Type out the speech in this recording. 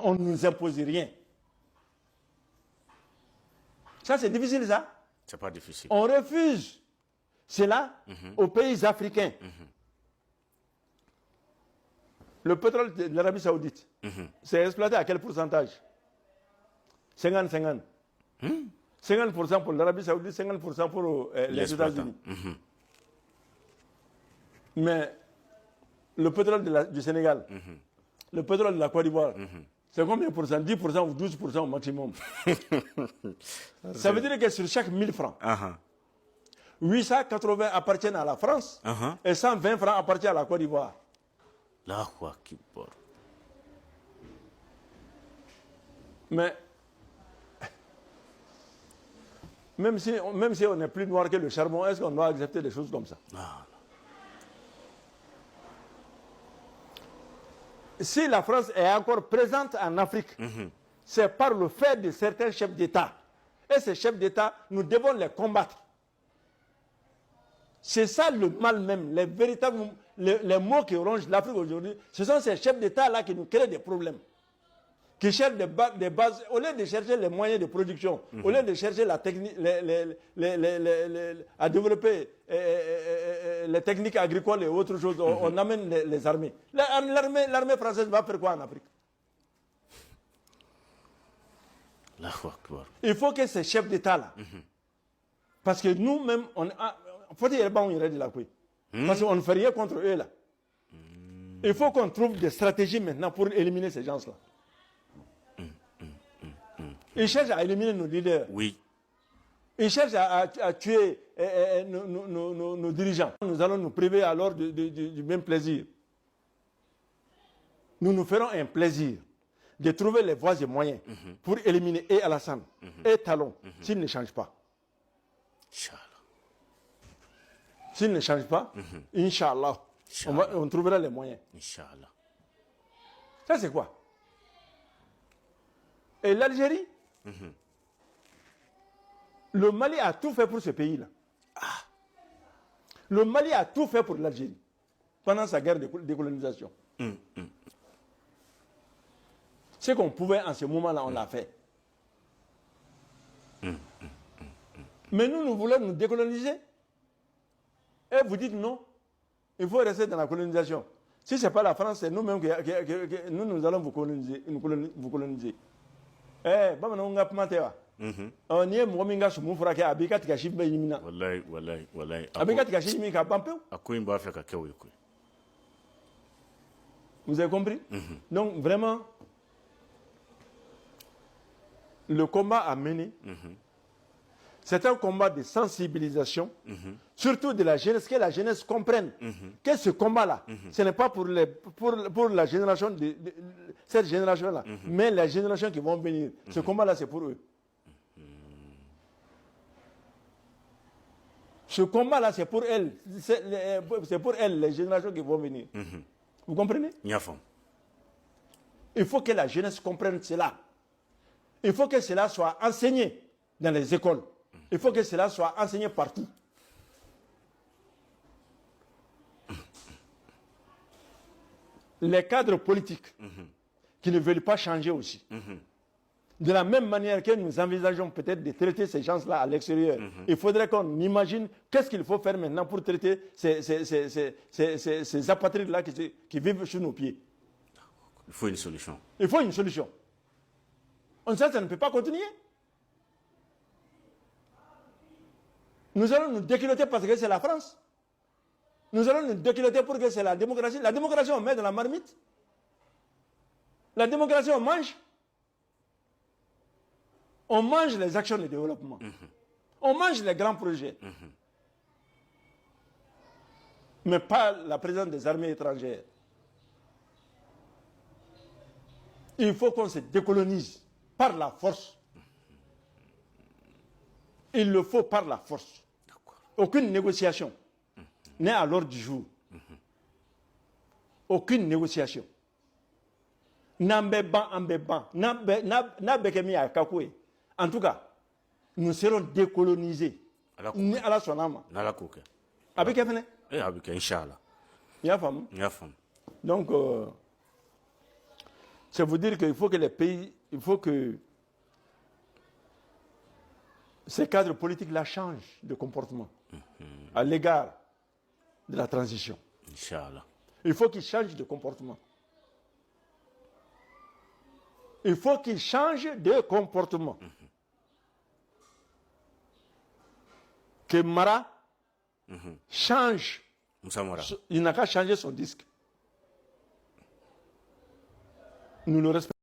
On ne nous impose rien. Ça, c'est difficile, ça? C'est pas difficile. On refuse cela aux pays africains. Le pétrole de l'Arabie Saoudite, c'est exploité à quel pourcentage? 50-50. 50% pour l'Arabie Saoudite, 50% pour les États-Unis. Mais le pétrole du Sénégal, le pétrole de la Côte d'Ivoire, c'est combien pour cent? 10% ou 12% au maximum. Ça veut dire que sur chaque 1000 francs, 880 appartiennent à la France et 120 francs appartiennent à la Côte d'Ivoire. Mais même si on est plus noir que le charbon, est-ce qu'on doit accepter des choses comme ça? Si la France est encore présente en Afrique, c'est par le fait de certains chefs d'État. Et ces chefs d'État, nous devons les combattre. C'est ça le mal même, les véritables les maux qui rongent l'Afrique aujourd'hui. Ce sont ces chefs d'État-là qui nous créent des problèmes. Qui cherchent des bases, au lieu de chercher les moyens de production, au lieu de chercher la technique, à développer les techniques agricoles et autres choses, on amène les armées. L'armée française va faire quoi en Afrique? Il faut que ces chefs d'État-là, parce que nous-mêmes, parce qu'on ne fait rien contre eux là. Il faut qu'on trouve des stratégies maintenant pour éliminer ces gens-là. Ils cherchent à éliminer nos leaders. Oui. Ils cherchent à tuer nos dirigeants. Nous allons nous priver alors du même plaisir. Nous nous ferons un plaisir de trouver les voies et moyens pour éliminer et Alassane et Talon s'ils ne changent pas. Inch'Allah. S'ils ne changent pas, Inch'Allah, on trouvera les moyens. Inch'Allah. Ça c'est quoi? Et l'Algérie, le Mali a tout fait pour ce pays-là. Le Mali a tout fait pour l'Algérie pendant sa guerre de décolonisation. Ce qu'on pouvait en ce moment-là, on l'a fait. Mais nous voulons nous décoloniser. Et vous dites non, il faut rester dans la colonisation. Si ce n'est pas la France, c'est nous-mêmes que nous allons vous coloniser. Eh, on n'y est mominga sous mon frère, Abika Tikashi Bayimina. Wallahi. Abika Tikashi Mika Pampeu. Vous avez compris? Donc, vraiment, le combat à mener, c'est un combat de sensibilisation, surtout de la jeunesse, que la jeunesse comprenne que ce combat-là, ce n'est pas pour la génération cette génération-là, mais les générations qui vont venir. Ce combat-là, c'est pour eux. Ce combat-là, c'est pour elles. C'est pour elles, les générations qui vont venir. Vous comprenez? Il faut que la jeunesse comprenne cela. Il faut que cela soit enseigné dans les écoles. Il faut que cela soit enseigné partout. Les cadres politiques qui ne veulent pas changer aussi. De la même manière que nous envisageons peut-être de traiter ces gens-là à l'extérieur, il faudrait qu'on imagine qu'est-ce qu'il faut faire maintenant pour traiter ces apatrides-là qui vivent sous nos pieds. Il faut une solution. Il faut une solution. Ça ne peut pas continuer. Nous allons nous déculotter parce que c'est la France. Nous allons nous déculotter parce que c'est la démocratie. La démocratie, on met dans la marmite. La démocratie, on mange. On mange les actions de développement. On mange les grands projets. Mais pas la présence des armées étrangères. Il faut qu'on se décolonise par la force. Il le faut par la force. Aucune négociation n'est à l'ordre du jour. Aucune négociation. En tout cas, nous serons décolonisés. Donc, C'est vous dire qu'il faut que les pays, il faut que ces cadres politiques-là changent de comportement à l'égard de la transition. Inch'Allah. Il faut qu'ils changent de comportement. Il faut qu'ils changent de comportement. Que Mara change. Moussa Mara. Il n'a qu'à changer son disque. Nous le respectons.